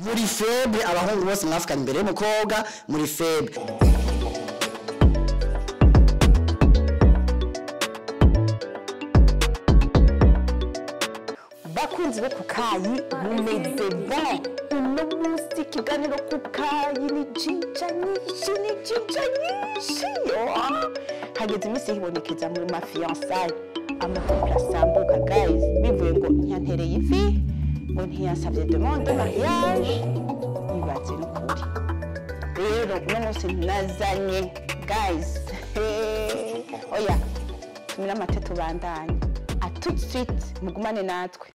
muri faible abahungu bose mwafukana imbere y'umukobwa muri faible. Bakunzi bo kukayi mumeze bon. Uno musi kiganiro kukayi ni jinja nyinshi hageze imisi hibonekeza mu mafiançailles amakobwa asambuka guys bivuye ngo nyantereye ivi ngo ntiyansabye demande de mariage ibaze n'ukuri rero uno musi nazanye guys oya tumira amateto bandanye à tout de suite mugumane natwe.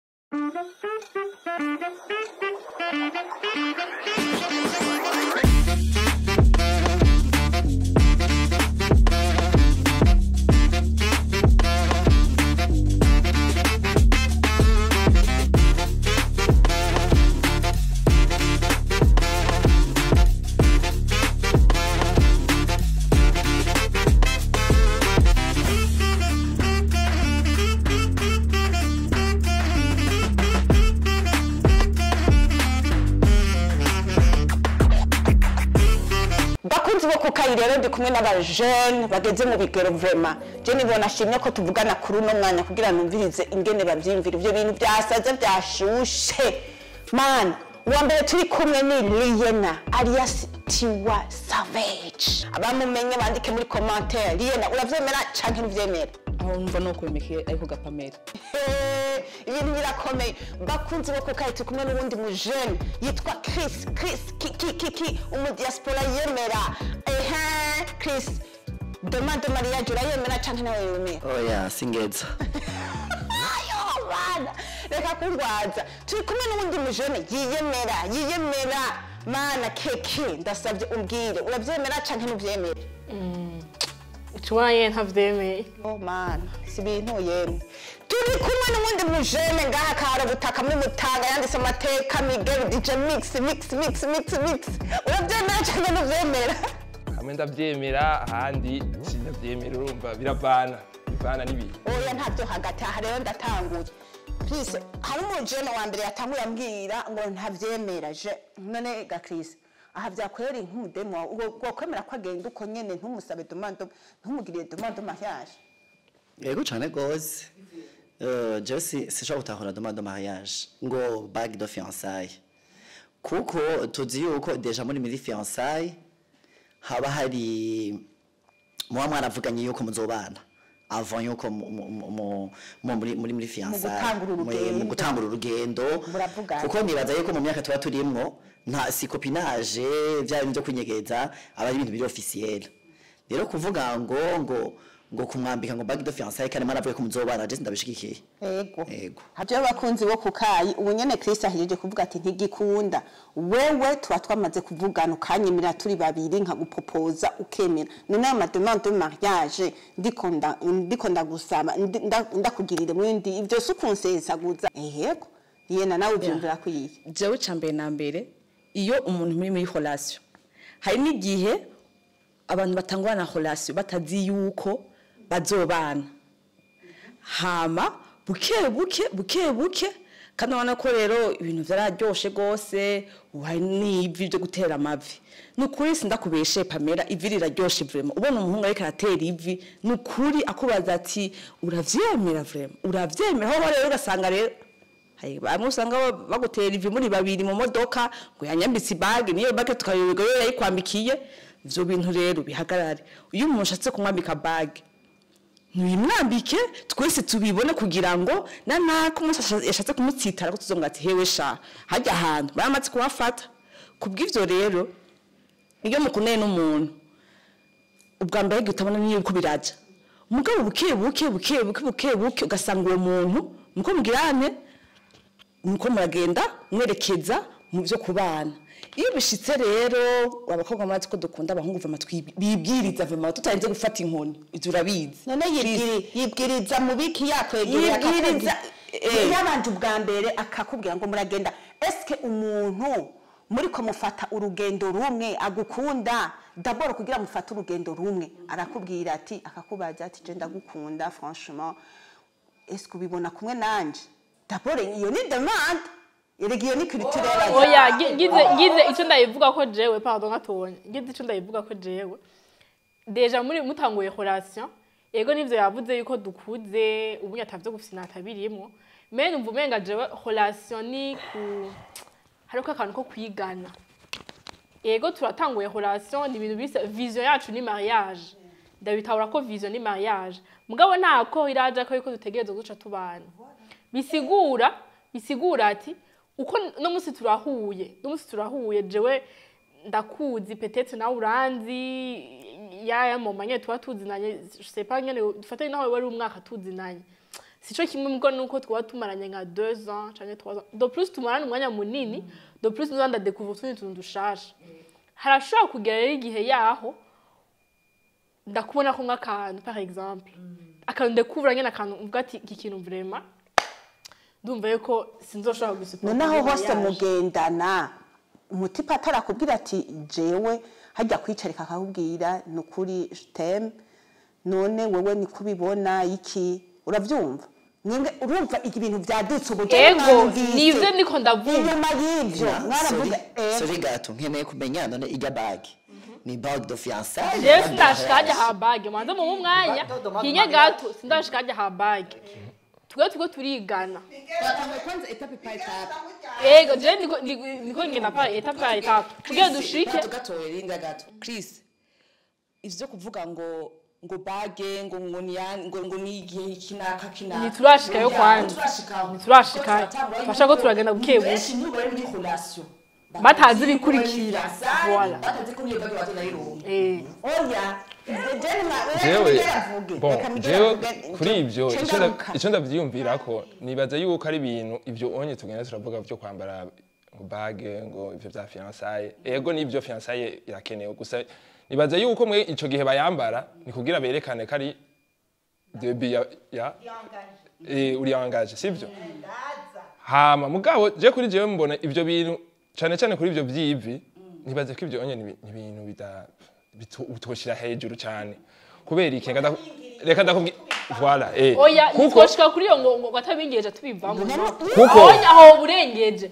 Kukayi rero ndi kumwe n'aba jeune bageze mu bigero vraiment je nibona shimye ko tuvugana kuri uno mwanya kugira numvirize ingene bavyimvira ivyo bintu byasaze byashushe man wambere turi kumwe ni Liena alias Tiwa Savage abamumenye bandike muri commentaire Liena uravyemera canke ntuvyemera aho numva no kwemekeye ariko gapamera ibintu birakomeye bakunzi bo kukayi turi kumwe n'ubundi mu jeune yitwa Chris kiki umudiaspora yemera Chris demande de mariage urayemera canke nawe yemera oya singeza ayo bana reka kurwaza turi kumwe n'ubundi mu jeune yiyemera mana keke ndasabye umbwire uravyemera canke ntuvyemera Tuwaye ntavyemeye oh man si bintu yemwe turi kumwe n'ubundi mu jeune ngaha kara gutaka muri mutanga yandise amateka Miguel DJ mix uravyemera canke ntuvyemera hamwe ndavyemera ahandi sinavyemera urumva bivana n'ibintu oya ntavyo hagati aha rero ndatanguye please hari umujene wa mbere yatanguye ambwira ngo ntavyemera je none ga Chris aha vyakwera ink'umudemo uwo kwemera ko agenda uko nyene ntumusabe demande ntumugiriye demande mariage yego cyane gose je sinshobora gutahura demande de mariage ngo bague de fiançailles kuko tuzi yuko deja muri fiançailles haba hari muba mwaravuganye yuko muzobana avant yuko muri fiançailles mu gutangura urugendo kuko nibaza yuko mu myaka tuba turimwo nta si copinage byari byo kwinyegeza aba ari ibintu biri officiel rero kuvuga ngo kumwambika ngo bague de fiançailles kandi maravuye ko muzobana je ndabishigikiye yego havyo abakunzi bo kukayi ubu nyene Chris ahijeje kuvuga ati ntigikunda wewe tuba twamaze kuvugana ukanyemera turi babiri nka gupopoza ukemera none ama demande de mariage ndiko ndagusaba ndakugirire mwindi ivyo sukunsesaguza yego yena nawe ubyumvira kwiye jewe cambe na mbere iyo umuntu muri relation hari n'igihe abantu batangwa na relation batazi yuko bazobana hama buke kandi wana ko rero ibintu vyararyoshe gose uhari n'ivi byo gutera amavi nukuri sindakubeshe Pamela ivi riraryoshe vraiment ubona umuhungu ariko aratera ivi nukuri akubaza ati uravyemera vraiment uravyemera ho rero ugasanga rero bamwe usanga bagutera ivi muri babiri mu modoka ngo yanyambitse bag niyo bag tukayoberwa yo yayikwambikiye ivyo bintu rero bihagarare uyu umuntu ashatse kumwambika bag ntuyimwambike twese tubibone kugira ngo nanako umuntu yashatse kumutsitara ko tuzonga ati hewe sha hajya ahantu baramatse kuhafata kubw'ivyo rero iyo mukuneye n'umuntu ubwa mbere gitabona niyo uko biraja umugabo buke ugasanga uwo muntu muko mugirane nuko muragenda mwerekeza mu byo kubana iyo bishitse rero abakobwa amazi ko dukunda abahungu vuma bibwiriza vuma tutarinze gufata inkoni izurabizi none yibwiriza mu biki yakwegereye akabwiriza yabanje ubwa mbere akakubwira ngo muragenda eske umuntu muri ko mufata urugendo rumwe agukunda d'abord kugira mufata urugendo rumwe arakubwira ati akakubaza ati je ndagukunda franchement eske ubibona kumwe nanje d'abord iyo ni demande Erega ni culture y'abantu. Oya ngize icyo ndayivuga ko jewe pardon gatonya. Ngize icyo ndayivuga ko jewe. Deja muri mutanguye relation. Ego nivyo yavuze yuko dukuze ubu nyatavyo gufisina atabirimo. Mais numva umenga jewe relation ni ku hariko akantu ko kwigana. Ego turatanguye relation ni ibintu bise vision yacu ni mariage. Ndabitahura ko vision ni mariage. Mugabo ntako iraje ko yuko dutegereza guca tubana. Bisigura ati uko no musi turahuye jewe ndakuzi peut-être na uranzi ya mama nyene tuba tuzinanye je sais pas nyene dufatanye naho wari umwaka tuzinanye sico kimwe mugo nuko twa tumaranye nka 2 ans canke 3 ans de plus tumarana umwanya munini de plus nzanda découvrir tuntu dushasha harashobora kugera igihe yaho ndakubona ko nk'akantu par exemple akantu ndekuvura nyene akantu uvuga ati iki kintu vraiment ndumva yuko sinzoshobora gusupport noneho hose mugendana umutipa atarakubwira ati jewe hajya kwicarika akakubwira nukuri t'aime none wewe ni kubibona iki uravyumva ninge urumva ibintu byadutse ubuje ego nivyo niko ndavuga inyuma y'ivyo mwaravuga sorry gato nkeneye kumenya none ijya bag ni bag de fiançailles yes ndashikaje ha bag mwanza mu mwanya hinye gato sindashikaje ha bag tugo turigana kwanza etape par etape ego je niko ngenda pa etape par etape kugira dushike tugatoye rinda gato Chris ivyo kuvuga ngo bage ngo ni igihe kinaka niturashika yo kwanza niturashika fasha ko turagenda bukebuke bari muri relation batazi bikurikira voilà batazi ko niyo bage batanayironga oya jewe kuri ivyo icyo ndavyiyumvira ko nibaza yuko ari ibintu ivyo onye tugenda turavuga byo kwambara ngo bage ngo ivyo vya fiançailles ego nivyo fiançailles irakenewe gusa nibaza yuko mwe ico gihe bayambara ni kugira berekane kari debut ya uri engagé sivyo hama mugabo je kuri jewe mbona ivyo bintu cyane kuri ivyo vyivi nibaza ko ivyo onye ni ibintu utoshira hejuru cyane kubera iki reka ndakubwira voilà oya nitwoshika kuri yo ngo batabingeje tubivamo kuko oya aho burengeje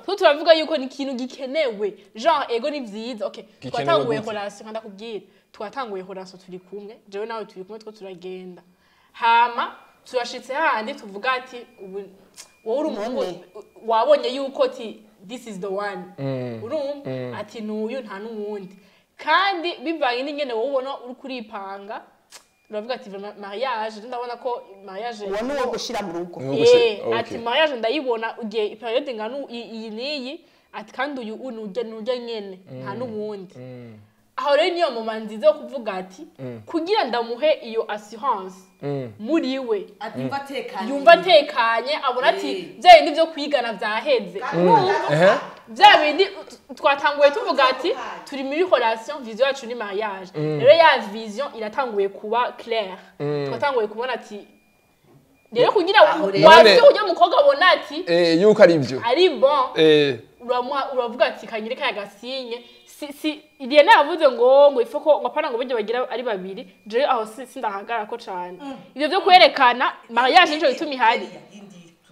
two turavuga yuko ni ikintu gikenewe genre ego ni vyiza okay twatanguye relation ndakubwira twatanguye relation turi kumwe jewe nawe turi kumwe two turagenda hama turashitse handi tuvuga ati wowe uri umuntu wabonye yuko ti this is the one urumva ati nuyu nta nuwundi kandi bivanye n'ingene wowe ubona uri kuripanga uravuga ati mariage ndabona ko mariage wone wo gushira mu rugo ati mariage ndayibona ugiye periode nganu iyi niyi ati kandi uyu unujya nyene nta nuwundi aho rero niyo mama nziza yo kuvuga ati kugira ndamuhe iyo assurance muri we yumva tekanye abona ati byaye nivyo kwigana byaheze bya bindi twatanguye tuvuga ati turi muri relation vision yacu ni mariage rero ya vision iratanguye kuba claire twatanguye kubona ati rero kugira wasi ujya mukobwa abona ati yuko ari ivyo ari bon uravuga ati kanyire kaya gasinye si iriye navuze ngo ifoko ngo apana ngo bije bagira ari babiri je aho sindahagara ko cyane ivyo byo kwerekana mariage nico gituma ihari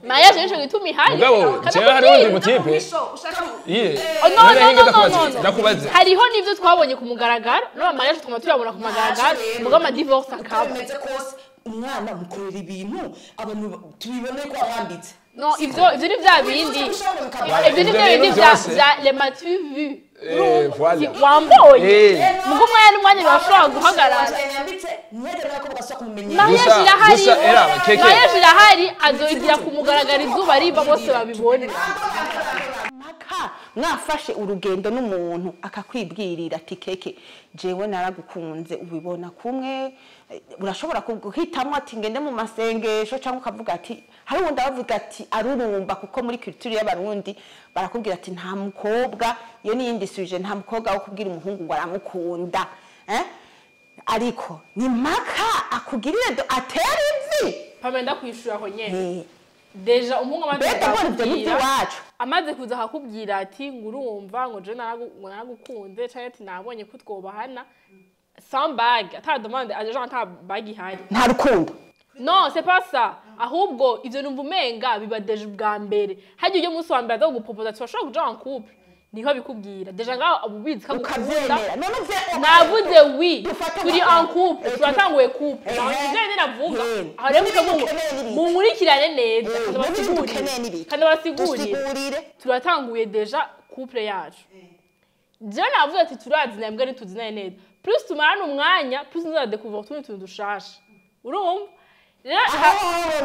mariage nico gituma ihari mugabo je hari undi mutipe no hariho nivyo twabonye ku mugaragaro no mariage twama tuyabona ku mugaragaro mugabo ama divorce akaba umwana mukorera ibintu abantu tubibone ko abanditse no ivyo ni vya bindi ivyo ni vya bindi vya les matu vu wamboye mugo mwana n'umwanya bashobora guhagarara mariage irahari azoyigira ku mugaragaro izuba riva bose babibone mwafashe urugendo n'umuntu akakwibwirira ati keke jewe naragukunze ubibona kumwe urashobora guhitamwa ati ngende mu masengesho cyangwa ukavuga ati hari undi avuga ati arurumba kuko muri culture y'abarundi barakubwira ati nta mukobwa iyo ni yindi suje nta mukobwa wo kubwira umuhungu ngo aramukunda ariko ni maka akugirire atera ivi pamenda kwishura aho nyene deja umuhungu amaze kuza akakubwira ati ngurumva ngo je naragukunze cyane ati nabonye ko twobahana sans bague ata demande aje ata bague ihari nta rukundo non c'est pas ça ahubwo ivyo numva umenga biba deje bwa mbere hajye uyo munsi wa mbere aza gupopoza twashobora kuja en couple niho bikubwira deja ngaho abubizi kagukunda navuze oui turi en couple turatanguye couple nje navuga aho rero mukavuga munkurikirane neza kandi basigurire turatanguye deja couple yacu je navuze ati turazi nambwe ntituzinaye neza plus tumarana umwanya plus nza découvrir tundi tuntu dushasha urumva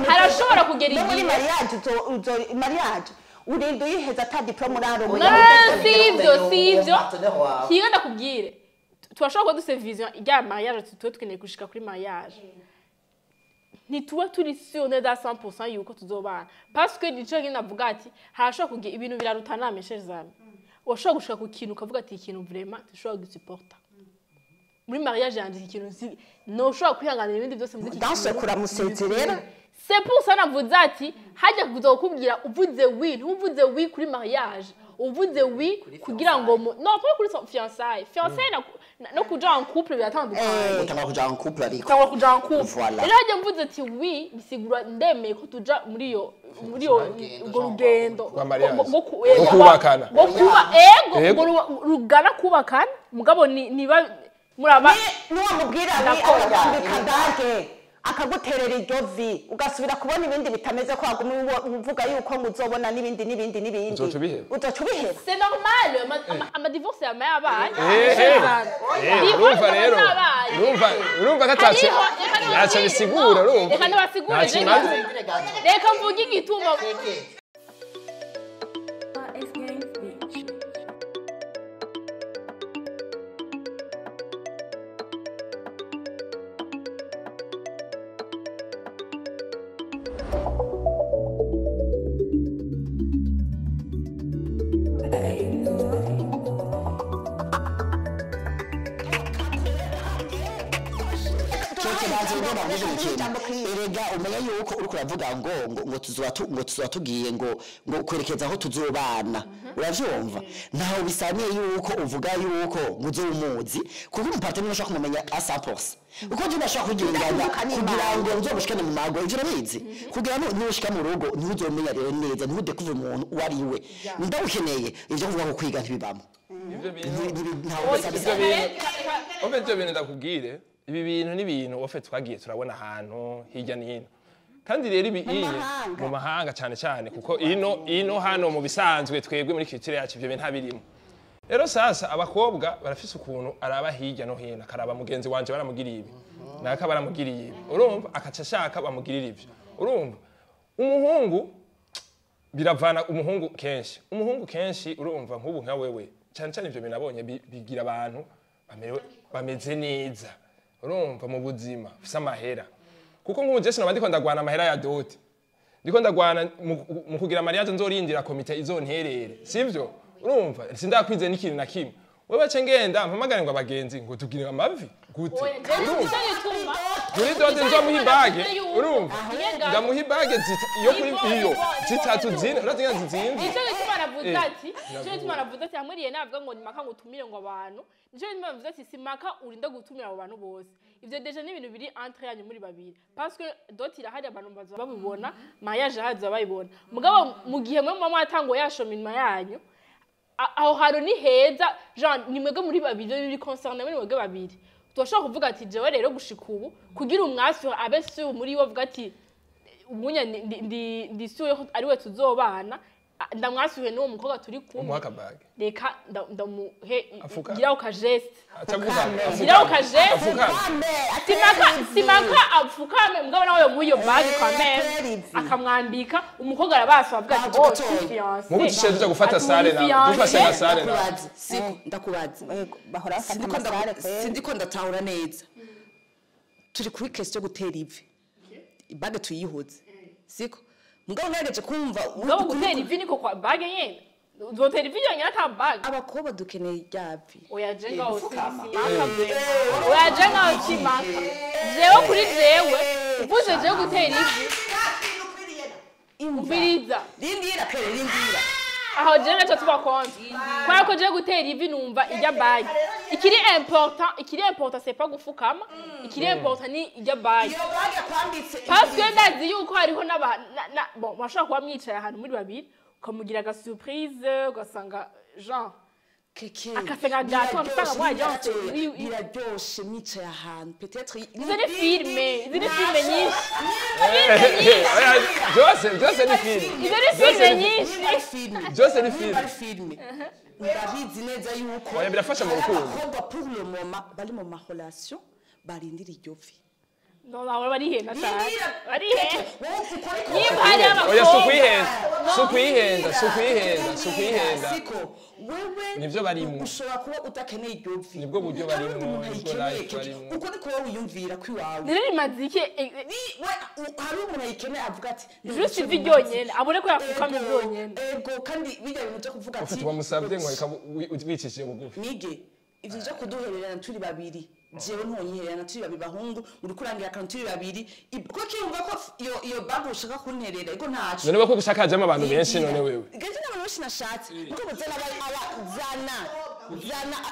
harashobora kugera igihe mariage urinda uyiheza ata diplome uraro sivyo kiga ndakubwire turashobora ko duse vision ijya mariage tutuwe tukeneye gushika kuri mariage ntituba turi sûr neza 100% yuko tuzobana parce que nico ngina navuga ati harashobora kugera ibintu birarutana meshe zame washobora gushika ku kintu ukavuga ati ikintu vraiment tushobora gusupporta muri mariage yandika ikintu no ushobora kwihanganira ibindi byose muri danse kuramusezerera c'est pour ça navuze ati hajya kuzokubwira uvuze oui ntuvuze oui kuri mariage uvuze oui kugira ngo non pas kuri fiançailles no kuja en couple biratandukanye utanga kuja en couple ariko utanga kuja en couple rero hajya mvuze ati oui bisigura ndemeye ko tuja muri yo urwo rugendo rwo kubakana rugana kubakana mugabo niba muraba nuwamubwira yandika ndage akaguterera iryo vi ugasubira kubona ibindi bitameze ko uvuga yuko muzobona n'ibindi uzoca ubiheba c'est normal ama divorce ya maya urumva rero urumva gatatse yacha bisigura urumva reka ndabasigura reka mvuge igituma erega umenya yuko uri kuravuga ngo tuzatugiye ngo kwerekeza aho tuzobana uravyumva naho bisaniye yuko uvuga yuko muzumuzi kuko umuparte niwe ashaka kumenya 100% uko je ndashaka kugiranganya kugira ngo nzobushikane mu mago ivyo rabizi kugira ngo nushika mu rugo ntuzomenya rero neza ntude kuva umuntu wari we ndagukeneye ivyo kuvuga ko kwiga ntibibamo ivyo bintu ndakubwire ibi bintu n'ibintu ofe twagiye turabona ahantu hirya n'ino kandi rero ibi mu mahanga cyane kuko ino hano mu bisanzwe twebwe muri culture yacu ivyo bintu ntabirimo rero sasa abakobwa barafise ukuntu araba hirya no hino akaraba mugenzi wanje baramugiriye ibi naka baramugiriye ibi urumva akaca shaka bamugirira ivyo urumva umuhungu biravana umuhungu kenshi urumva nk'ubu nka wewe cyane ivyo binabonye bigira abantu bameze neza urumva mu buzima fisa amahera kuko nk'ubu Jesse nabandiko ndagwana amahera ya dote ndiko ndagwana mu kugira mariage nzorindira komite izonterere sivyo urumva sindakwize n'ikintu na kimwe wewe cengenda mpamagare ngo abagenzi ngo tugire amavi gute muri dote nzomuhibage urumva ndamuhibage iyo kuri iyo zitatu zine uratinga zizindi icyo tumaravuze ati hamuriye navuga ngo nimaka ngo utumire ngo abantu nicyo tumaravuze ati simaka urinda gutumira abo bantu bose ivyo deja n'ibintu biri entre yanyu muri babiri parce que dote irahari abantu baza babibona mariage haza bayibona mugabo mu gihe mwe mama atango yashoma inyuma yanyu aho haro ni heza genre nimwege muri babiri biri concerne muri mwege babiri tushobora kuvuga ati jewe rero gushika ubu kugira umwasi abe sûr muri wo avuga ati umunya ndi sûr ari we tuzobana ndamwasuye n'uwo mukobwa turi kumwe reka ndamuhe giraho ka geste simaka apfukame mugabo nawe muyo bag kwa mère akamwambika umukobwa arabaswa avuga ati oh fiance mu butishije tuja gufata sale na dufase na sale na siko ndakubaza bahora bafata sale sindiko ndatahura neza turi kuri question gutera ivi bag tuyihuze siko mugabo ngereje kumva mugabo gutera ivi niko kwa bag nyene uzotera ivi nyene ata bag abakobwa dukeneye ryavi oya jenga ukimaka jewe kuri jewe uvuze jewe gutera ivi umviriza rindira pere rindira aho je naco tuba konti kwa ko je gutera ivi numva ijya bag ikiri important c'est pas gufukama ikiri important ni ijya bag parce que ndazi yuko hariho bon bashaka kuba mwicaye ahantu muri babiri ukamugira aga surprise ugasanga genre akafenga gato akasanga kwa janse biraryoshe mwicaye ahantu peut-être izene filme nyinshi Jose ni film izene nyinshi Jose ni film ndabizi neza yuko oya birafasha mu rukundo abakobwa pour le moment bari mu ma relation barindira iryo vi no bari hena cyane bari hena oya sukwihenda nivyo barimo ushobora kuba utakeneye iryo vi nibwo buryo barimo uko niko wowe wiyumvira ko iwawe nire rimazike hari umuntu ayikeneye avuga ati juste ivi ryonyene abone ko yakukamye ryonyene ego kandi bijya bintu byo kuvuga ati wamusabye ngo reka wicishije bugufi nige ivyo byo kuduhererana turi babiri jewe ntonyihererana turi babiri bahungu uri kurangira akantu turi babiri ko kiyumva ko iyo bagu ushaka kunterera ego ntaco none bako gushakajemo abantu benshi none wewe gaje n'abantu benshi nashatse nuko buzana abazana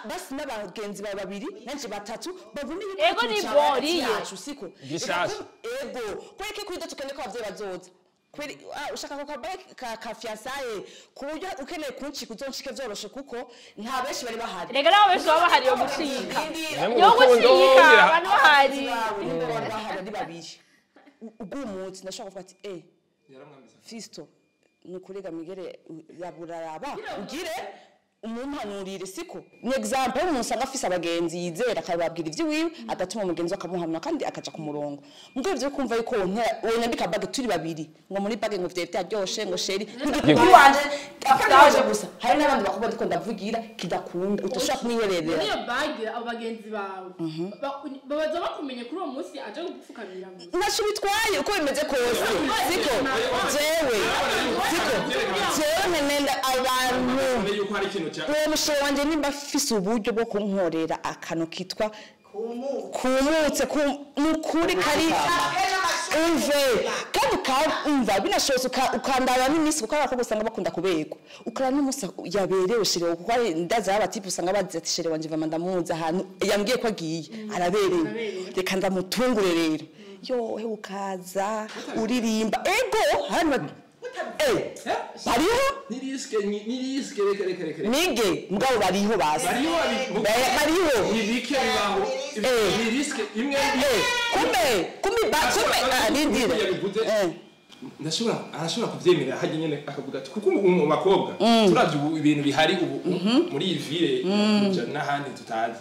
basi n'abagenzi bawe babiri nanje batatu bavuna ibintu ego ni boriye siko gishasha ego kweke kwida tukende ko abavyeyi bazoza kweri ushaka ko ka fiançaye kuburyo ukeneye kunci kuzonshike vyoroshe kuko nta benshi bari bahari rega nabo benshi baba bahari yo gushika yo gushika abantu bahari ari babiri ubw'umunsi ndashaka kuvuga ati Fisto nukurega migere yaburaraba ugire umumpanurire siko ni example umuntu sanga afise abagenzi yizera akababwira ivyo wiwe adatuma umugenzi akamuhamna kandi akaja ku murongo mbwo ivyo kumva yuko wonyandika bag turi babiri ngo muri bag ngo vyete aryoshe ngo sheri kuri wanje afataje gusa hari n'abandi bakobwa ndiko ndavugira kidakunda utashaka kumwihererera niyo bag abo bagenzi bawe babaza bakumenye kuri uwo munsi aje gufukamira ngo nasho bitwaye uko bimeze kose siko jewe nenda abantu yuko hari ikintu uwo musore wanje nimba afise uburyo bwo kunkorera akano kitwa kumutse nukuri kari umve kandi umva binashose ukandara n'imisi ukara ko gusanga bakunda kubego ukara n'umusa yaberewe shire kuko ndaza abatipu usanga bazi ati shire wanje vama ndamuza ahantu yambwiye ko agiye araberewe reka ndamutungure rero yo he ukaza uririmba ego hano bariho reka nige mugabo bariho basi bariho nibike bibaho ni risk imwe kumbe nindire arashobora kuvyemera haje nyene akavuga ati kuko mu bakobwa turavye ibintu bihari ubu muri iyi ville n'ahandi tutazi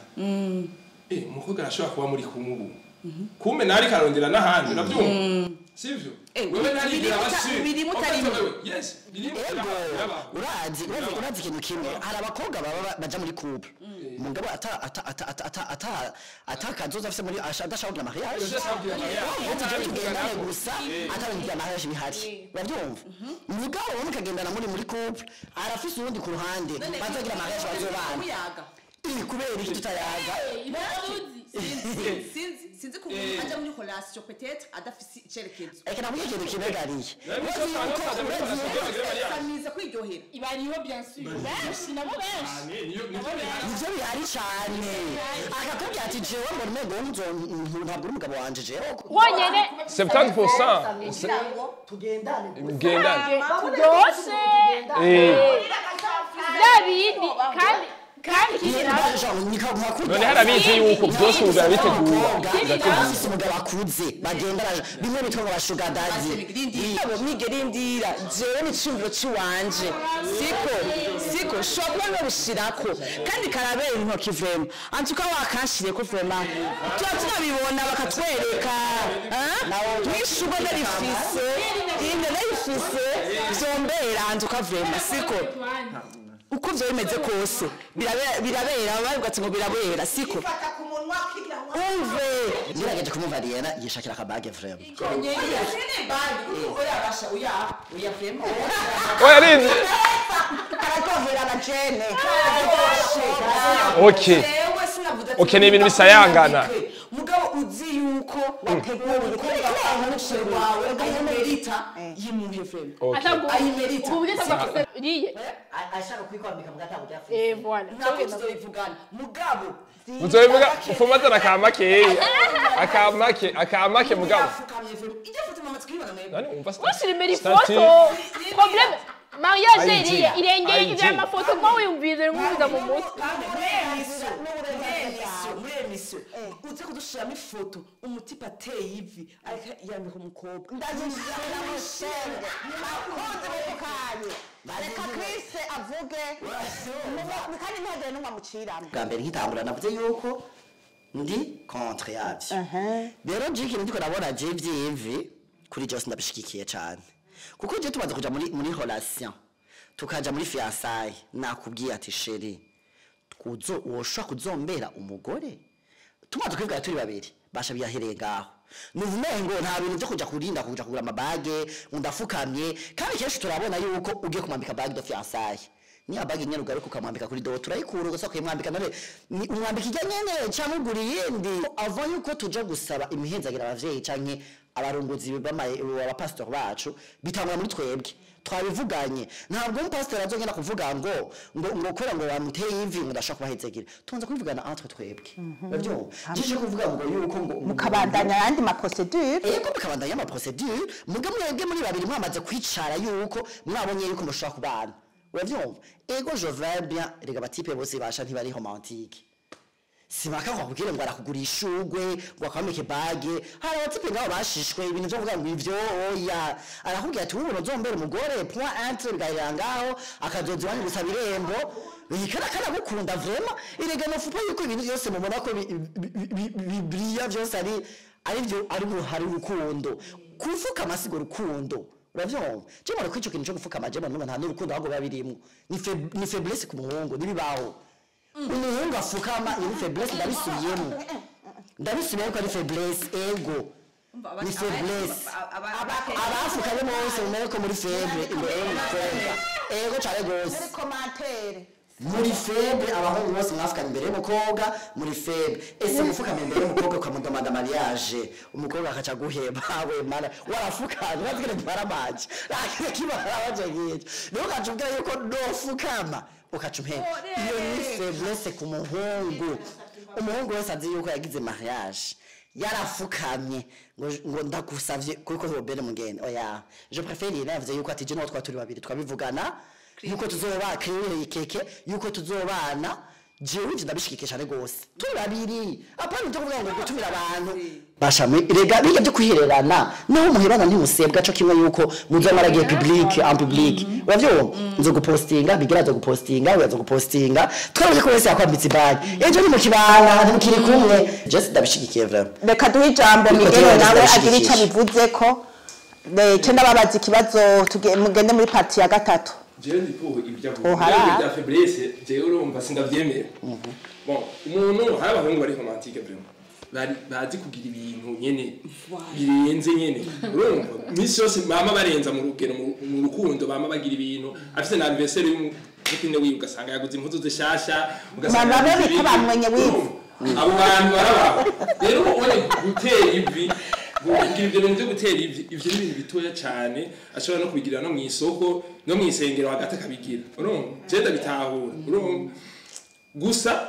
umukobwa arashobora kuba muri kumubu kumbe nari karondera n'ahandi navyumva sivyo wewe nari biri mutarimo yes biri urazi ikintu kimwe hari abakobwa baba baja muri couple umugabo atakazoza afise muri adashaka kugira mariage tugendane gusa ataringira mariage bihari uravyumva umugabo wo mukagendana muri couple arafise uwundi ku ruhande bazagira mariage bazobana kubera iki tutayaga sinzi ko aja muri relation peut-être adafise icerekezo eka nabuye ikintu kinegariye samiza kwiryohera ibariho bien sûr benshi nabo benshi nivyo bihari cane akakubwira ati jewe mbona umego ntabwo uri umugabo wanje jewe honyene 70% tugendane turyoshe zabindi kandi none harabizi yuko byose ubu bitegura afise umugabo akuze bagenda bimwe bitwa ngo bashugadazi abo mwigerindira jewe n'icumviro ciwanje siko shobora no gushirako kandi karabera intoki vrema antuka wakanshire ko vrema tunabibona bakatwereka nishugo narifise inde narifise zombera antuka vrema siko uko vyo bimeze kose birabera bavuga ngo birabera siko umve ngirageje kumuvariana yishakira akabage vrema oya nini karakoverana jene okay ni ibintu bisayangana mugabo uzi yuko wateguye kubera umusheri wawe ayimerita yimuhe frame ayimerita ashaka kwikwambika mugatabu bya voilà ntabwo tuzobivugana mugabo uzobivuga ufumatana akamake mugabo ijya foto mama twibona mwebwe nani umva washira ifoto problème mariage irengeye ivya amafoto kwa wiyumvire nk'uza mu mutwe muri emission uze kudushiramo ifoto umutipa ateye ivi ariko yambika umukobwa ndazishira mu shenge akoze mukanye reka Chris avuge kandi ntagire n'umwe amuciramo bwa mbere nkitangura navuze yuko ndi contre yavyo rero jiki ndiko nabona je vyivi kuri Jose ndabishikikiye cyane kuko je tumaze kuja muri relation tukaja muri fiançailles nakubwiye ati chérie wosha kuzombera umugore tumaze kwivugana turi babiri basha byahereye ngaho nuvumengo nta bintu byo kuja kurinda kuja kugura amabage undafukamye kandi kenshi turabona yuko ugiye kumwambika bag de fiançailles ni abagi nyene ugaruka ukamwambika kuri do turayikura ugasaka kuyimwambika none ni umwambika ijya nyene cyangwa ugura yindi ava yuko tuja gusaba imihenzagira abavyeyi canke abarongozi b'abapastor bacu bitangwa muri twebwe twabivuganye ntabwo umupastor azongera kuvuga ngo kwera ngo wamuteye ivi ngo ndashaka kubahezegira tubanza kubivugana entre twebwe bavyo jije kuvuga ngo yuko ngo mukabandanya yandi ma procedure yego mukabandanya ama procedure mwebwe muri babiri mwamaze kwicara yuko mwabonye yuko mushaka kubana uravyumva ego je vais bien rega batipe bose basha ntibari romantique simaka kwakubwire ngo arakugura ugwe ngo akamike bage hari abatipe ngaho bashishwe ibintu byo kuvuga ngo ivyo oya arakubwira ati ubu uzombera umugore point entre bigahera ngaho akazozi wanyu gusaba irembo kana gukunda vraiment irega no fupa yuko ibintu byose mubona ko bibriya byose ari byo hari urukundo kufuka amasigo rukundo uravyumva je mara kwico kintu cyo gufuka amajema nunga nta n'urukundo ahubwo babirimo ni faiblesse ku muhungu nibibaho umuhungu afukama ni faiblesse ndabisubiyemo ko ari faiblesse ego ni faiblesse abafukanye bose umere ko muri faible imbere y'umukobwa ego cyane gose muri commentaire muri faible abahungu bose mwafukanye imbere y'umukobwa muri faible ese mufukanye imbere y'umukobwa ukamudamanda mariage umukobwa akaca guheba we mara warafukanye bazigere baramaje lakini kibara bajegiye niho kacubwira yuko nofukama ukacumpera iyo ni faiblesse ku muhungu umuhungu wese azi yuko yagize mariage yarafukamye ngo ndagusavye kuko robere mugende oya je préfère navuze yuko ati je no twaturi babiri twabivugana yuko tuzoba créer ikeke yuko tuzobana jewe ndabishikike cyane gose turi babiri apana cyo kuvuga ngo gutumira abantu bashamwe rega bijya byo kwihererana naho muherana ntimusebwa cyo kimwe yuko muzamaragiye public en public wavyo nzo gupostinga bigirazo gupostinga uyazo gupostinga twabye ko wese yakwambitse bag ejo ni mu kibana ntimukiri kumwe just ndabishikikiye vraiment reka duhe ijambo Miguel nawe agira icyo bivuze ko cyo ndababaza ikibazo mugende muri parti ya gatatu jewe ndipo ibya faiblesse jewe urumva sindavyemera bon umuntu hari abahungu bari romantique vraiment bazi kugira ibintu nyene birenze nyene urumva misi yose mama barenza mu rugero mu rukundo bama bagira ibintu afite na anniversaire y'umukine wiwe ugasanga yaguze impuzu zishasha ugasanga mama bita bamwenye wiwe abo bantu barabaho rero ubone gutera ivi ibyo bintu byo gutera ivyo ni ibintu bitoya cyane ashobora no kubigirira no mu isoko no mu isengero hagati akabigira urumva je ndabitahura urumva gusa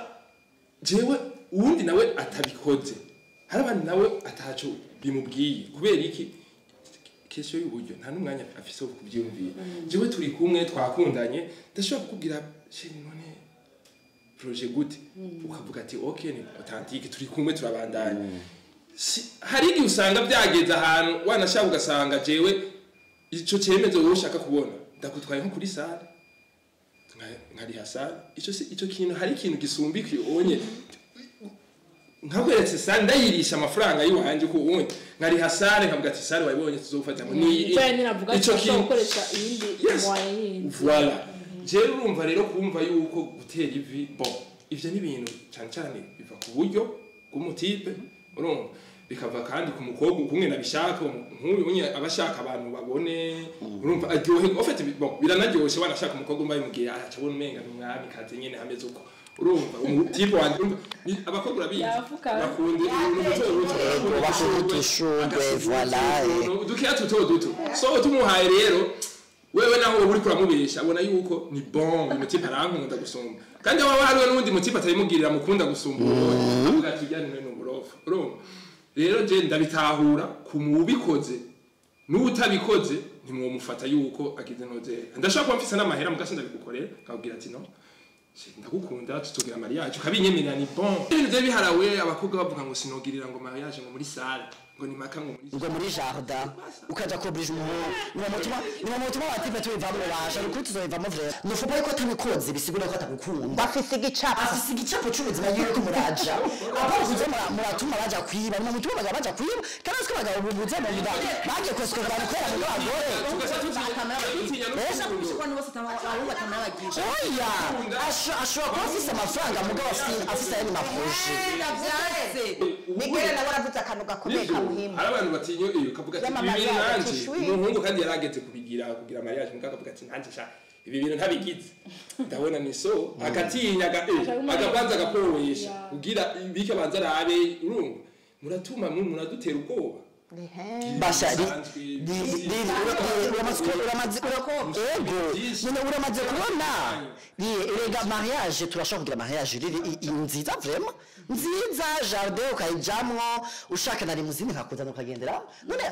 jewe uwundi nawe atabikoze hari abandi nawe ataco bimubwiye kubera iki kesho y'uburyo nta n'umwanya afise wo kubyumvira jewe turi kumwe twakundanye ndashobora kukubwira sheri none projet gute ukavuga ati okay ni authentique turi kumwe turabandanya hari igihe usanga byageze ahantu wanashaka ugasanga jewe ico cyemezo wowe ushaka kubona ndakutwaye nko kuri sale nkari hasale ico kintu hari ikintu gisumbikiye onye nkakweretse sale ndayirisha amafaranga y'uwanje ko onye nkari hasale nkavuga ati sale wayibonye tuzofata ngo ni ico kintu ukoresha iyindi moyen voilà jewe urumva rero kumva yuko gutera ivi bon ivyo ni ibintu cyane biva ku buryo bw'umutipe urumva bikava kandi ku mukobwa kumwe nabishaka nk'uyu unye abashaka abantu babone urumva aryohe ofete biranaryoshye wanashaka umukobwa umbaye mugiye acabona umenga n'umwami kaze nyene hameze uko urumva umutipe wanje abakobwa urabizi bakunda utushurwe voilà dukeya duto so tumuhaye rero wewe naho uri kuramubesha abona yuko ni bon umutipe arankunda gusumba kandi waba hariwe n'undi mutipe atayimugirira mukunda gusumba avuga ati jyane n'umurofa urumva rero je ndabitahura kumubikoze n'utabikoze ntimwomufata yuko agize noze ndashaka kuba mfise n'amahera mugasi ndabigukorera akabwira ati no ndagukunda tutugira mariage ukabinyemerera ni bon ibintu byo biharawe abakobwa bavuga ngo sinogirira ngo mariage ngo muri salle ngo ni maka ngo muri jardin ukaja kobrije umuntu ni mutuma batipe tubivamo baje ariko tuzovivamo vrai no faut pas ko atabikoze bisigura ko atabukunda bafise igicapo cy'ubuzima yuko muraja apo kuze muratuma baja kwiba ni mutuma baja kwiba kandi siko baga ubuze mu vida baje kwesukura bakora mu bagore oya ashobora kuba afise amafaranga mugabo afise ayandi maproje nigere nawe aravuze akantu gakomeye kamuhimba hari abantu batinyo iyo kavuga ati ibi bintu nanje umuhungu kandi yarageze kugira mariage mugabo akavuga ati nanje sha ibi bintu ntabigize ndabona ni so akatinya agabanza agapowesha kugira ibike banza arabe urumva muratuma muradutera ubwoba basha uramaze kubona erega mariage turashobora kugira mariage nziza vraiment nziza jardin ukayijamwo ushaka na limousine nkakuzana ukagendera none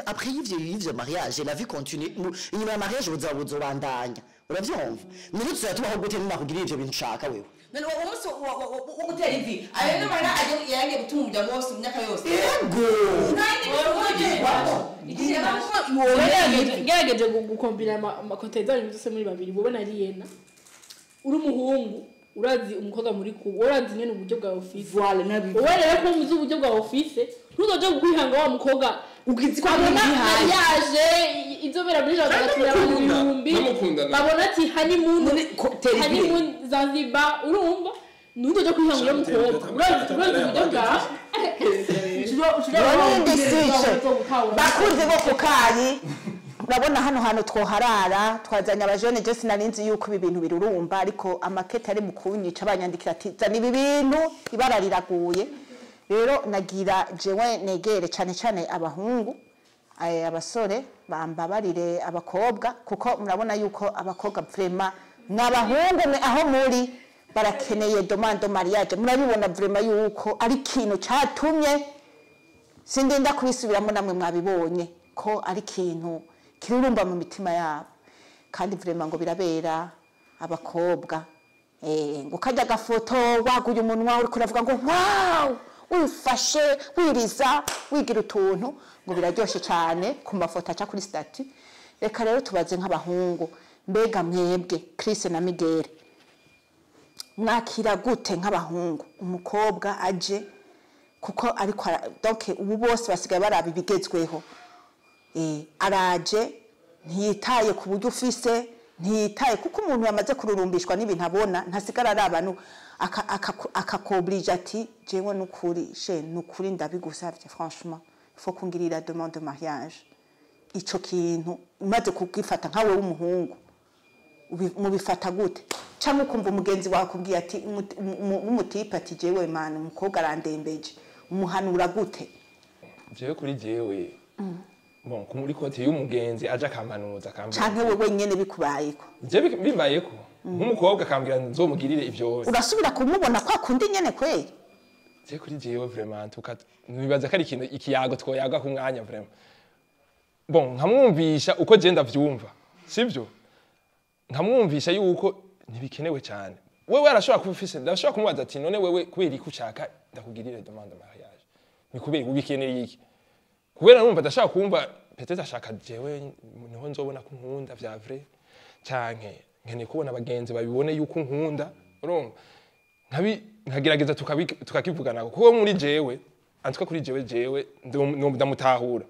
après y'ivyo mariage la vie continue inyuma ya mariage buzobandanya uravyumva none tuzatuma gute nima kugira ivyo bintu ushaka wewe none uwo munsi wo gutera ivi ayo n'amara yagiye gutuma umuryango wose mu myaka yose gerageje gukombina amakoteza byose muri babiri bubona ari yena uri umuhungu urazi umukobwa muri kubo urazi nyene uburyo bwa office voilà nabi wowe rero ko muzi uburyo bwa office ntuzoje kwihanga wa mukobwa ugizi ko yaje izobera muri jaga gatira mu bihumbi babona ati honeymoon Zanzibar urumva ntuzoje kwihanga wa mukobwa urazi uburyo bwa bakunze bo kukayi urabona hano hantu twoharara twazanye abajone je sinarinzi yuko ibi bintu birurumba ariko amakete ari mu kunyica abanyandikira ati zana ibi bintu ibara riraguye rero nagira jewe negere cyane abahungu abasore bambabarire abakobwa kuko murabona yuko abakobwa vraiment n'abahungu aho muri barakeneye demande mariage murabibona vraiment yuko ari kintu cyatumye sindenda kubisubiramo namwe mwabibonye ko ari kintu kirurumba mu mitima yabo kandi vraiment ngo birabera abakobwa ngo kajya gafoto waguye umunwa uri kuravuga ngo wow wifashe wiriza wigira utuntu ngo biraryoshe cyane ku mafoto aca kuri statut reka rero tubaze nk'abahungu mbega mwebwe Chris na Miguel mwakira gute nk'abahungu umukobwa aje kuko ariko donc ubu bose basigaye baraba ibigezweho araje ntiyitaye ku buryo ufise ntiyitaye kuko umuntu yamaze kururumbishwa n'ibintu abona ntasigara ari abantu akakobrije ati jewe nukuri nukuri ndabigusavye franchement faut kungirira demande de mariage ico kintu umaze kugifata nkawe w'umuhungu mubifata gute cyangwa ukumva umugenzi wawe akubwiye ati umutipe ati jewe mana umukobwa arandembeje umuhanura gute jewe kuri jewe bon kumuri kote y'umugenzi aje akamanuza akambira canke wewe nyene bikubayeko je bimbayeko nk'umukobwa akambira nzomugirire ivyo urasubira kumubona kwa kundi nyene kweli je kuri jewe vraiment nibaza kari ikintu ikiyago twoyaga ku mwanya vraiment bon nkamwumvisha uko je ndavyumva sivyo nkamwumvisha yuko ntibikenewe cyane wewe arashobora kubifise ndashobora kumubaza ati none wewe kubera iki ushaka ndakugirire demande de mariage ni kubera ubikeneye iki kubera numva ndashaka kumva peut-être ashaka jewe niho nzobona ko nkunda vya vrai canke nkene kubona abagenzi babibone yuko nkunda urumva nkagerageza tukakivugana kuko muri jewe antwa kuri jewe ndamutahura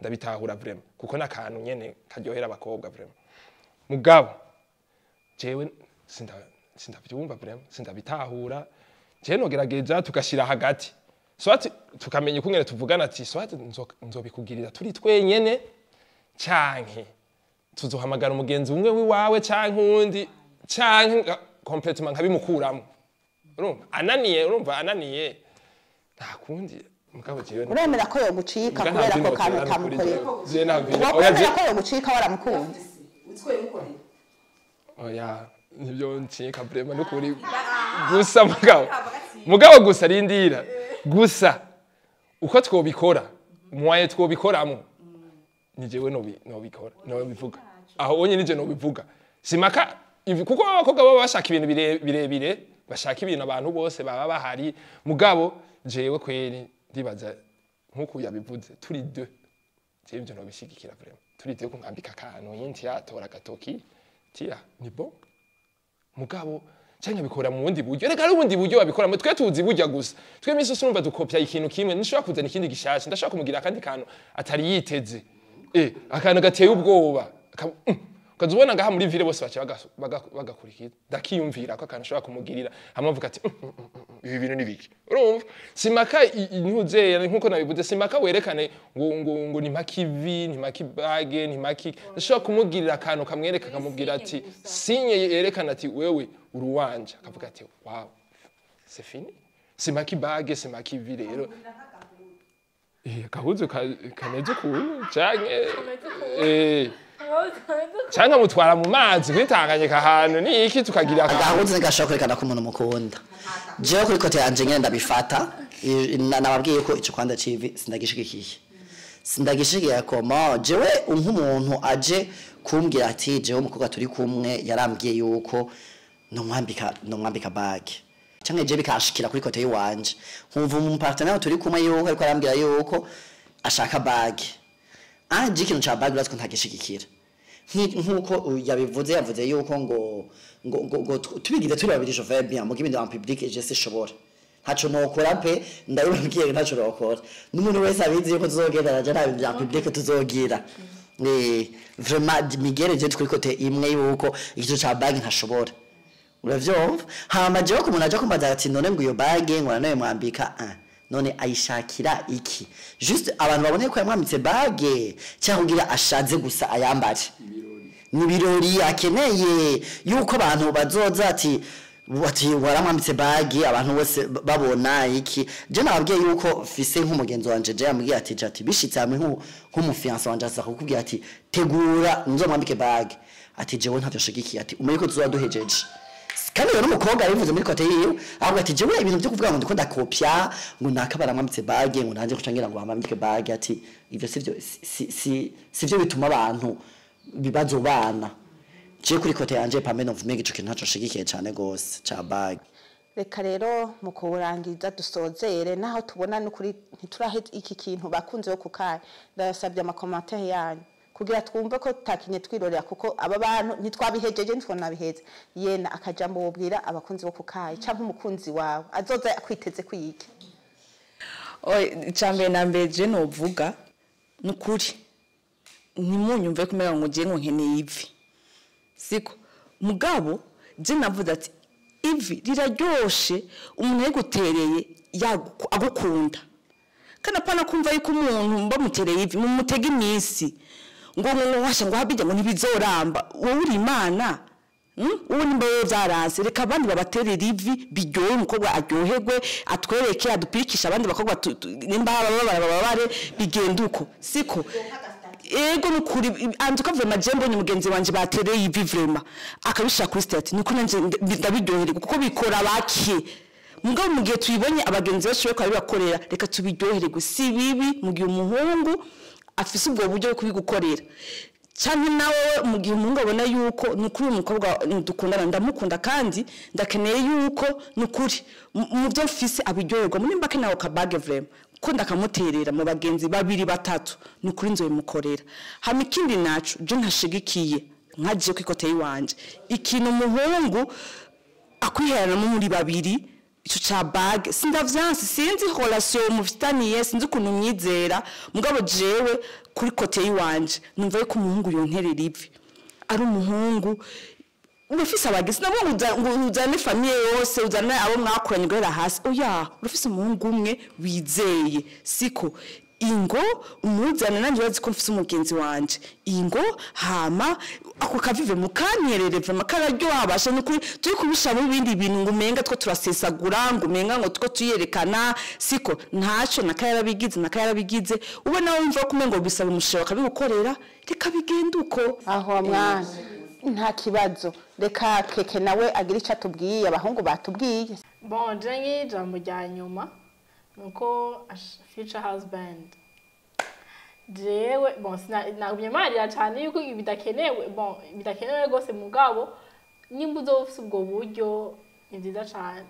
ndabitahura vraiment kuko nakantu nyene karyohera abakobwa vraiment mugabo jewe sindavyumva vraiment sindabitahura je nogerageza tukashira hagati swati tukamenya ukungene tuvugana ati swati nzobikugirira turi twenyene canke tuzohamagara umugenzi umwe wiwawe canke undi canke complètement nkabimukuramo urumva ananiye nta kundi mugabo jewe uremera ko yo gucika kubera ko kantu kamukorera je ntabwo uremera ko yo gucika waramukunze oya nibyo ncika vraiment n'ukuri gusa mugabo gusa rindira gusa uko twobikora mwaye twobikoramo ni jewe nobikora nobivuga aho onye nije nobivuga simaka kuko abakobwa baba bashaka ibintu birebire bashaka ibintu abantu bose baba bahari mugabo jewe kweri ndibaza nkuko yabivuze turi deux jewe byo nobishigikira vraiment turi deux kunkambika kantu yinti yatora gatoki tia ni bon mugabo cyangwa bikora mu wundi buryo reka ari ubundi buryo babikora mu twe tuzi burya gusa twe misi usumva dukopya ikintu kimwe nishobora kuzana ikindi gishasha ndashaka kumugira kandi kantu atari yiteze akantu gateye ubwoba ukazubona ngaha muri ville bose bace bagakurikira ndakiyumvira ko akantu ashobora kumugirira hamwe avuga ati ibi bintu nibiki urumva simaka intuzeye nkuko nabivuze simaka werekane ngo ni makivi ni makibage ni maki ndashobora kumugirira akantu kamwereka kamubwira ati sinye yerekana ati wewe uruwanje akavuga ati wow c'est fini simakibage simakivi rero gahuzu kameze kuntu canke cyangwa mutwara mu mazi kwitanganyika ahantu ni iki tukagira agahuzu nigashaka kwerekana ko umuntu mukunda jewe kuri kote yanje nyene ndabifata nababwiye ko ico kwanda civi sindagishigiye koma jewe nk'umuntu aje kumbwira ati jewe umukobwa turi kumwe yarambwiye yuko nomwambika bag cyangwa je bikashikira kuri kote yiwanje nkumva umu partenaire turi kumwe yuko ariko arambwira yuko ashaka bag aje ikintu ca bag uratwo ntagishigikira nkuko yavuze yuko ngo tubigize turi babiri je vais bien mugibe dans public je sais shobora ntaco nokora pe ndabibabwiye ntaco nokora n'umuntu wese abizi yuko tuzogenda naje nta bya public tuzogira vraiment migereje kuri kote imwe yuko igice ca bag ntashobora uravyumva hama jewe ko umuntu aje kumbaza ati none ngo iyo bag ngo nawe mwambika none ayishakira iki juste abantu babone ko yamwambitse bag cyangwa ngira ashaze gusa ayambare ni birori akeneye yuko abantu bazoza ati waramwambitse bag abantu bose babona iki je nababwiye yuko fise nk'umugenzi wanje je yambwiye ati bishitse hamwe nk'umufiance wanje asa kukubwira ati tegura nzomwambike bag ati jewe ntavyo shigikiye ati umenye ko tuzoduhejeje kandi rero umukobwa yabivuze muri kote yiwe ahubwo ati jewe ibintu byo kuvuga ngo ndiko ndakopya ngo nakabara mwambitse bag ngo nanje kucangira ngo bambike bag ati ivyo sivyo bituma abantu bibazo bana je kuri kote yanje pamene of mege ico ntaco shigikiye cyane gose ca bag reka rero mu kurangiza dusozere naho tubona n'ukuri ntiturahe iki kintu bakunze yo kukaye ndasabye amakommentaire yanyu kugira twumve ko takinye twirorera kuko aba bantu ntitwabihejeje ntitwanabiheze yena akajambo wobwira abakunzi bo kukaye cyangwa umukunzi wawe azoza akwiteze kwiki icambere na mbere je novuga n'ukuri ntimunyumve kumera ngo je nkeneye ivi siko mugabo je navuze ati ivi riraryoshe umuntu yagutereye agukunda kana pana kumva yuko umuntu bamutereye ivi mumutega iminsi ngo washa ngo habijya ngo ntibizoramba wowe uri imana ubu nimbaye byaranse reka abandi babaterera ivi biryohe umukobwa aryoherwe atwereke adupikisha abandi bakobwa nimba babare bigenda uko siko ego nukuri anduka vrema jembo ni mugenzi wanje batereye ivi vrema akabishaka kuri state niko nanje ndabiryoherwa kuko bikora bakiye mugabo mugihe tuyibonye abagenzi bashobora ko bakorera reka tubiryoherwe si bibi mugihe umuhungu afise ubwo buryo kubigukorera cyane nawe mugihe umuntu abona yuko nukuri umukobwa dukundana ndamukunda kandi ndakeneye yuko nukuri mu byo mfise abiryoherwa muri mbake nawe kabage vrema ko ndakamuterera mu bagenzi babiri batatu nukuri nzoye mukorera hama ikindi nacu je ntashigikiye nkaje kwikote yiwanje ikintu umuhungu akwiherana muri babiri ico cha bag sindavyansi sinzi relation mufitaniye sinzi ukuntu myizera mugabo jewe kuri kote yiwanje numva ko umuhungu yonterera ivi ari umuhungu urafise abagisi nabo uzane famille yose uzane abo mwakuranye guhera hasi oya urafise umuhungu umwe wizeye siko ingo umuzana nanjye bazi ko mfise umugenzi wanje ingo hama ako kavive mukanyerere vrema kararyo habasha n'ukuri turi kubishamo ibindi bintu ngo umenga two turasesagura ngo umenga ngo two tuyerekana siko ntaco nakayarabigize ube nawe wumva ko umengo bisaba umushero kabigukorera reka bigenda uko aho mwana nta kibazo reka keke nawe agira icyo atubwiye abahungu batubwiye bon jenye jambo rya nyuma nuko future husband jewe bon nagumye marira cyane yuko bidakenewe gose mugabo nimba uzofise ubwo buryo ni nziza cyane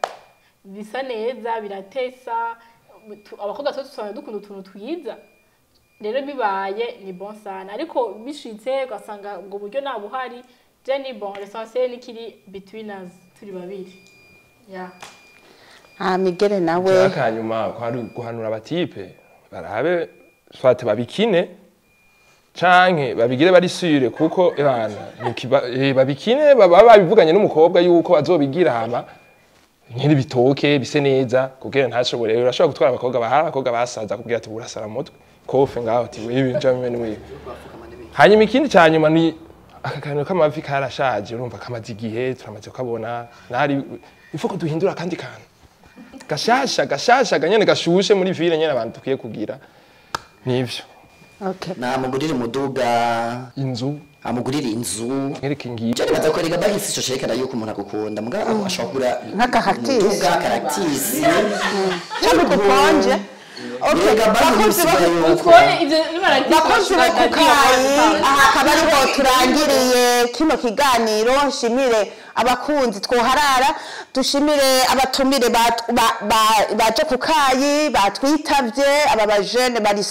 bisa neza biratesa abakobwa twese dukunda utuntu twiza rero bibaye ni bon sana ariko bishitse ugasanga ubwo buryo nabuhari je ni bon l'essentiel nikiri between us turi babiri Migere nawe akanyuma kwari guhanura abatipe barabe swate babikine canke babigire bari sure kuko ebana babikine baba babivuganye n'umukobwa yuko azobigira hama nkiri bitoke bise neza kugira ntashobore rero urashobora gutwara abakobwa bahara abakobwa basaza kugira ati burasara mutwe kofe ngaho ati wewe njamwe niwe hanyuma ikindi cyanyuma ni akakantu k'amavi karashaje urumva kamaze igihe turamaze kubona nari ifuko duhindura kandi kantu gashasha ganyene gashushe muri ville nyene abantu tukiye kugira nivyo okay namugurira umuduga inzu amugurira inzu ngereke ngiye cyane bazakorega bagisi cyo cerekana yuko umuntu agukunda mugabo ashobora kugura nk'akahatisi karatisi cyane kukonje okay bakoze akaba ariho turangiriye kino kiganiro nshimire abakunzi twoharara dushimire abatumire baje kukayi batwitavye aba bajene bari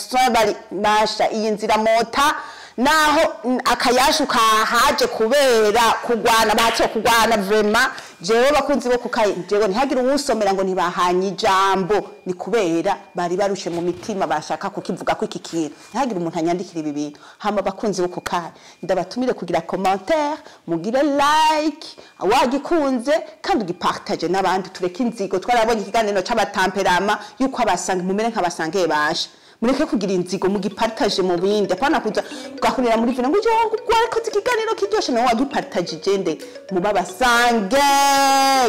basha iyi nzira mota naho akayashu kahaje kubera kugwana batse kugwana vrema jewe bakunzi bo kukayi jewe ntihagire uwusomera ngo ntibahanye ijambo ni kubera bari barushe mu mitima bashaka kukivuga ko iki kintu ntihagire umuntu anyandikira ibi bintu hama bakunzi bo kukayi ndabatumire kugira commentaire mugire like wagikunze kandi ugipartage n'abandi tureke inzigo twarabonye ikiganiro c'abatamperama yuko abasanga mumere nk'abasangiye basha mureke kugira inzigo mugipartage mu bindi apana kuza tugahurira muri vino ngo jongo ariko ikiganiro kiryoshe nawe wagipartage gende muba basange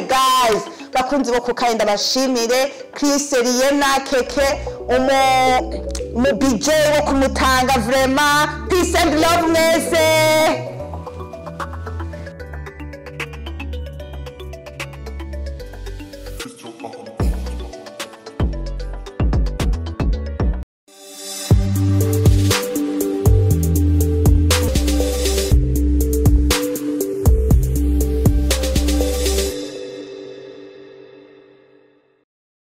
guys bakunzi bo kukaenda bashimire Chris Riena keke mu BJ wo kumutanga vraiment peace and love mwese